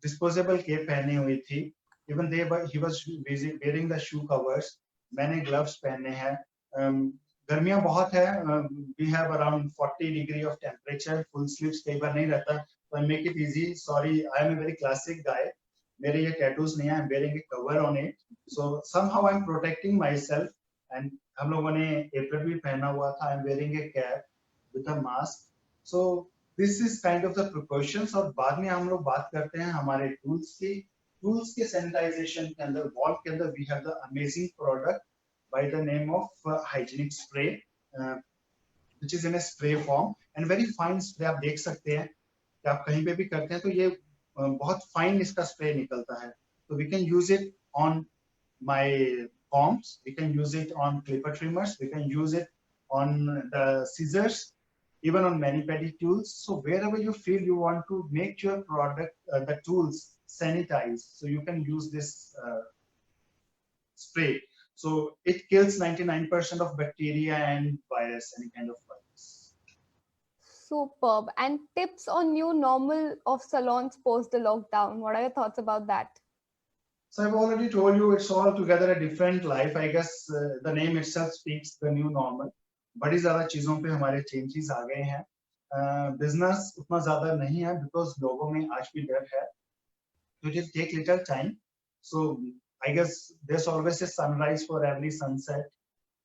डिस्पोजेबल केप पहनी हुई थी. Even he was wearing the shoe covers. मैंने gloves पहने हैं. गर्मियां बहुत है, we have around 40 degree of temperature, full sleeves कई बार नहीं रहता, तो I make it easy, sorry I am a very classic guy, मेरे ये टैटूज नहीं है, I am wearing a cover on it, so somehow I am protecting my self, and हम लोगों ने एप्रन भी पहना हुआ था, I am wearing a cap with a mask, so this is kind of the precautions. और बाद में हम लोग बात करते हैं हमारे टूल्स की। टूल्स के सैनिटाइजेशन के अंदर, वॉल के अंदर we have the amazing product by the name of hygienic spray, which is in a spray form and very fine spray। आप देख सकते हैं कि आप कहीं पे भी करते हैं तो ये बहुत फाइन इसका स्प्रे निकलता है, तो we can use it on my combs, we can use it on clipper trimmers, we can use it on the scissors, even on mani-pedi tools. So wherever you feel you want to make your product, the tools sanitize, so you can use this spray. So it kills 99% of bacteria and virus, any kind of virus. Superb. And tips on new normal of salons post the lockdown. What are your thoughts about that? So I've already told you it's all together a different life. I guess the name itself speaks the new normal. बड़ी ज़्यादा चीज़ों पे हमारे changes आ गए हैं। Business उतना ज़्यादा नहीं है because लोगों में आज भी डर है। It will take little time. So I guess there's always a sunrise for every sunset.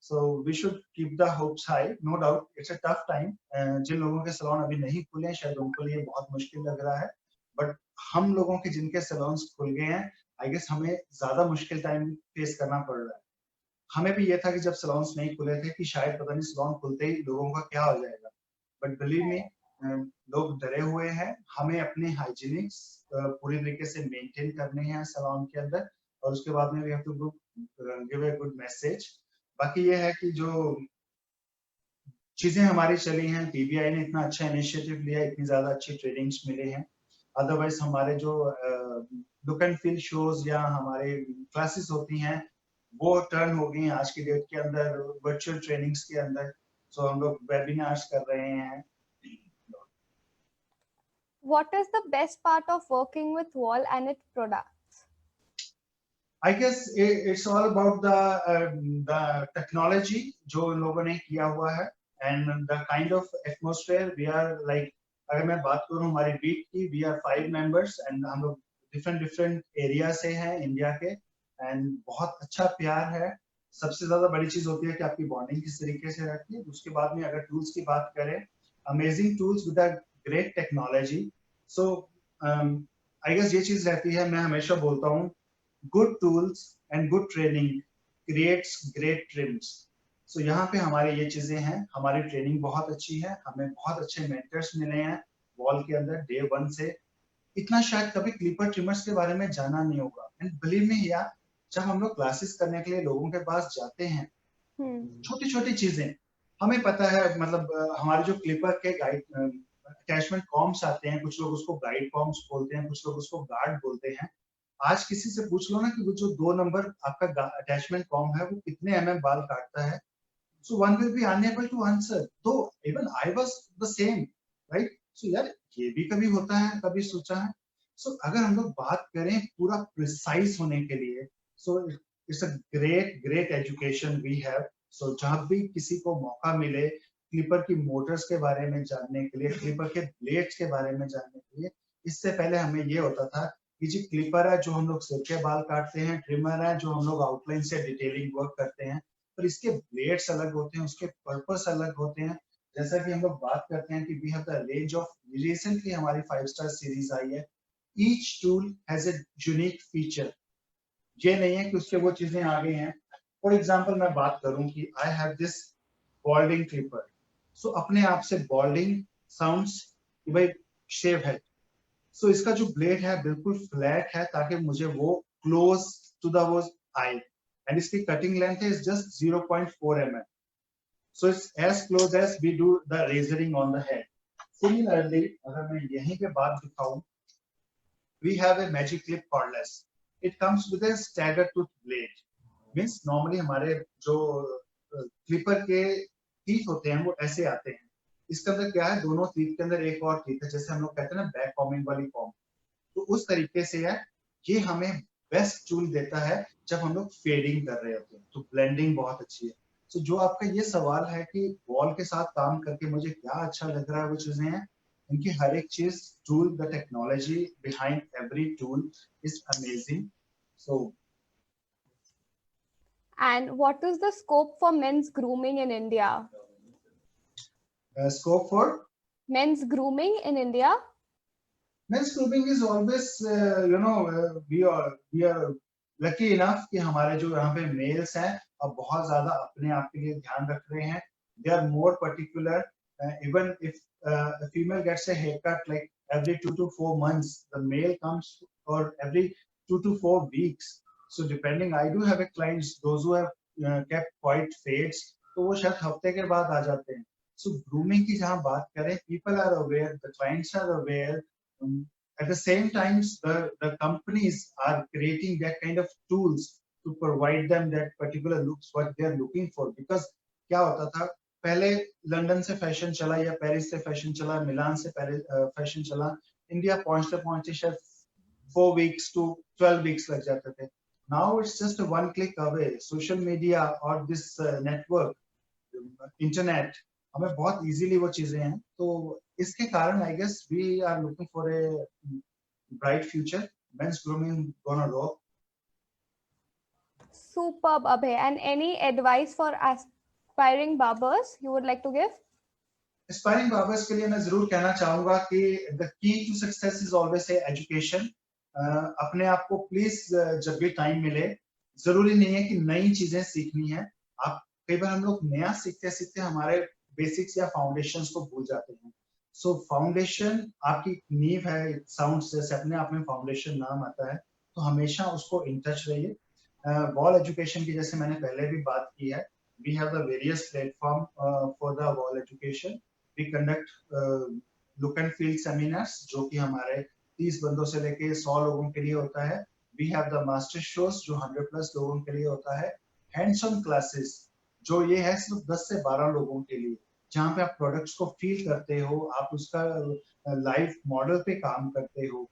So we should keep the hopes high. No doubt, it's a tough time. जिन लोगों के salon अभी नहीं खुले हैं, शायद उनको लिए बहुत मुश्किल लग रहा है. But हम लोगों के जिनके salons खुल गए हैं, I guess हमें ज़्यादा मुश्किल time face करना पड़ रहा है. हमें भी ये था कि जब salons नहीं खुले थे कि शायद पता नहीं salon खुलते ही लोगों का क्या हो जाएगा. But believe me, लोग डरे हुए हैं. हमें अपने hygienics पूरी तरीके से maintain करने हैं salon के अंदर, और उसके बाद में we have to give a good message. बाकी ये है कि जो चीजें हमारी चली हैं, पीबीआई ने इतना अच्छा इनिशिएटिव लिया, इतनी ज्यादा अच्छी ट्रेनिंग्स मिले हैं, अदरवाइज हमारे जो लुक एंड फील शोज या हमारे क्लासेस होती हैं वो टर्न हो गई हैं आज की डेट के अंदर वर्चुअल ट्रेनिंग्स के अंदर, सो हम लोग वेबिनार्स कर रहे हैं। What is the best part of working with Wall and its products? I guess it's all about the technology जो इन लोगों ने किया हुआ है and the kind of atmosphere we are like। अगर मैं बात करूं हमारी बीट की, we are 5 members and हम लोग different एरिया से हैं इंडिया के, and बहुत अच्छा प्यार है। सबसे ज्यादा बड़ी चीज होती है कि आपकी बॉन्डिंग किस तरीके से रहती है। उसके बाद में अगर टूल्स की बात करें, amazing tools with a great technology. So I guess ये चीज रहती है, मैं हमेशा बोलता हूँ good tools and good training creates great trims। So यहाँ पे हमारी ये चीजें हैं, हमारी ट्रेनिंग बहुत अच्छी है, हमें बहुत अच्छे मेंटर्स मिले हैं वॉल के अंदर डे 1 से। इतना शायद कभी क्लिपर ट्रिमर्स के बारे में जाना नहीं होगा, एंड बिलीव मी यार, जब हम लोग क्लासेस करने के लिए लोगों के पास जाते हैं, छोटी छोटी चीजें हमें पता है, मतलब हमारे जो क्लिपर के गाइड अटैचमेंट कॉम्स आते हैं, कुछ लोग उसको गाइड कॉम्स बोलते हैं, कुछ लोग उसको गार्ड बोलते हैं। आज किसी से पूछ लो ना कि वो जो 2 नंबर आपका अटैचमेंट कॉम है वो कितने एमएम बाल काटता है, so one will be unable to answer. तो even I was the same, right? So यार ये भी कभी होता है, कभी सोचा है। सो अगर हम लोग बात करें पूरा प्रिसाइज होने के लिए, so it's a great education we have. So जब भी किसी को मौका मिले क्लिपर की मोटर्स के बारे में जानने के लिए, क्लिपर के ब्लेड्स के बारे में जानने के लिए, इससे पहले हमें ये होता था कि जी क्लिपर है जो हम लोग सिर के बाल काटते हैं, ट्रिमर है जो हम लोग आउटलाइन से डिटेलिंग वर्क करते हैं, पर इसके ब्लेड्स अलग होते हैं, उसके पर्पस अलग होते हैं। जैसा कि हम लोग बात करते हैं कि we have the range of, recently हमारी 5 स्टार सीरीज आई है, each tool has a unique feature. ये नहीं है कि उसके वो चीजें आ गई हैं। फॉर एग्जांपल मैं बात करूं कि I have this balding clipper, so अपने आप से बॉल्डिंग साउंड्स कि भाई शेव है, सो इसका जो ब्लेड है बिल्कुल फ्लैट है ताकि मुझे वो क्लोज टू द वो आई, एंड इसकी कटिंग लेंथ है just 0.4 mm, so it's as close as we do the razoring on the head. Similarly अगर मैं यहीं पे बात दिखाऊं, we have a magic clip cordless, it comes with a staggered tooth blade. Means normally हमारे जो clipper के teeth होते हैं वो ऐसे आते हैं, इसके अंदर क्या है, दोनों टीथ के अंदर एक और टीथ है, जैसे हम लोग कहते हैं ना बैक कॉमिंग वाली कॉम, तो उस तरीके से है। ये हमें बेस्ट टूल देता है जब हम लोग फेडिंग कर रहे होते हैं, तो ब्लेंडिंग बहुत अच्छी है। So जो आपका ये सवाल है कि वॉल के साथ काम करके मुझे क्या अच्छा लग रहा है, वो चीजें हैं इनकी हर एक चीज, tool, the technology behind every tool is amazing. So And what is the scope for men's grooming in India? scope for Men's grooming in India? men's grooming is always we are lucky enough कि हमारे जो यहाँ पे mails हैं अब बहुत ज्यादा अपने आप के लिए ध्यान रख रहे हैं. They are more particular. Even if a female gets a haircut like every 2 to 4 months, the male comes or every 2 to 4 weeks. So depending, I do have a clients those who have kept quite fades, तो वो शायद हफ्ते के बाद आ जाते हैं. So grooming की जहाँ बात करें, people are aware, the clients are aware. At the same time, the companies are creating that kind of tools to provide them that particular looks what they are looking for. Because क्या होता था पहले, London से fashion चला या Paris से fashion चला, मिलान से फैशन चला, इंडिया पहुंचते पहुंचते शायद 4 weeks to 12 weeks लग जाते थे. Now it's just a one click away. Social media or this network, internet, हमें बहुत इजीली वो चीजें हैं. तो इसके कारण I guess we are looking for a bright future. Men's grooming gonna rock. Superb, Abhay. And any advice for aspiring barbers you would like to give? Aspiring barbers के लिए मैं जरूर कहना चाहूंगा कि the key to success is always a education. अपने आप को प्लीज जब भी टाइम मिले, जरूरी नहीं है कि नई चीजें सीखनी है. आप कई बार हम लोग नया सीखते सीखते हमारे बेसिक्स या फाउंडेशंस को भूल जाते हैं. सो फाउंडेशन आपकी नींव है. साउंड से अपने आप में फाउंडेशन नाम आता है, तो हमेशा उसको इन टच रहिए. वॉल एजुकेशन की जैसे मैंने पहले भी बात की है, we have the various platform for the Wahl education. We conduct look and feel seminars जो कि हमारे 30 बंदों से लेके 100 लोगों के लिए होता है. We have the master shows जो 100+ लोगों के लिए होता है. हैंड्स ऑन क्लासेस जो ये है सिर्फ 10 से 12 लोगों के लिए, जहाँ पे आप प्रोडक्ट्स को फील करते हो, आप उसका लाइव मॉडल पे काम करते हो.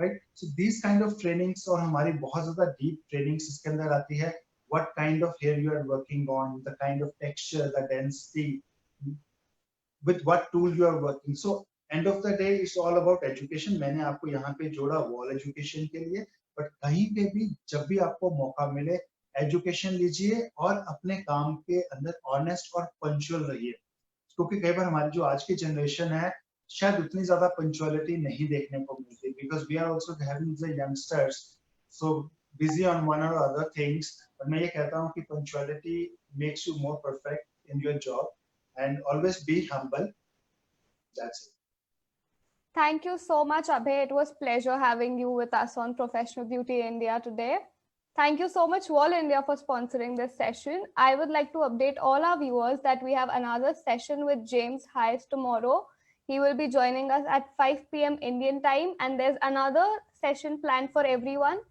Right. So this kind of trainings, और हमारी बहुत ज्यादा डीप ट्रेनिंग्स इसके अंदर आती है. what kind of hair you are working on, the kind of texture, the density, with what tool you are working. So end of the day it's all about education. मैंने आपको यहाँ पे जोड़ा wall education के लिए, but कहीं पे भी जब भी आपको मौका मिले एजुकेशन लीजिए और अपने काम के अंदर ऑनेस्ट और पंचुअल रहिए. क्योंकि कई बार हमारी जो आज की जनरेशन है शायद उतनी ज्यादा पंचुअलिटी नहीं देखने को मिलती, because we are also having the youngsters so busy on one or other things. But मैं ये कहता हूँ कि punctuality makes you more perfect in your job. And always be humble. That's it. Thank you so much, Abhay. It was pleasure having you with us on Professional Beauty India today. Thank you so much, Wall India, for sponsoring this session. I would like to update all our viewers that we have another session with James Hayes tomorrow. He will be joining us at 5 p.m. Indian time. And there's another session planned for everyone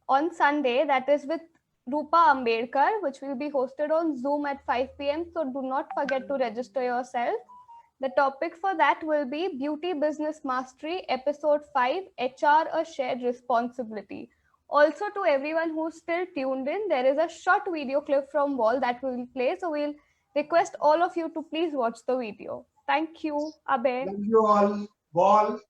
on Sunday, that is with Rupa Ambedkar, which will be hosted on Zoom at 5 p.m. So do not forget to register yourself. The topic for that will be Beauty Business Mastery, Episode 5, HR, a Shared Responsibility. Also, to everyone who's still tuned in, there is a short video clip from Wall that we will play. So we'll request all of you to please watch the video. Thank you, Abhay. Love you all. Wall.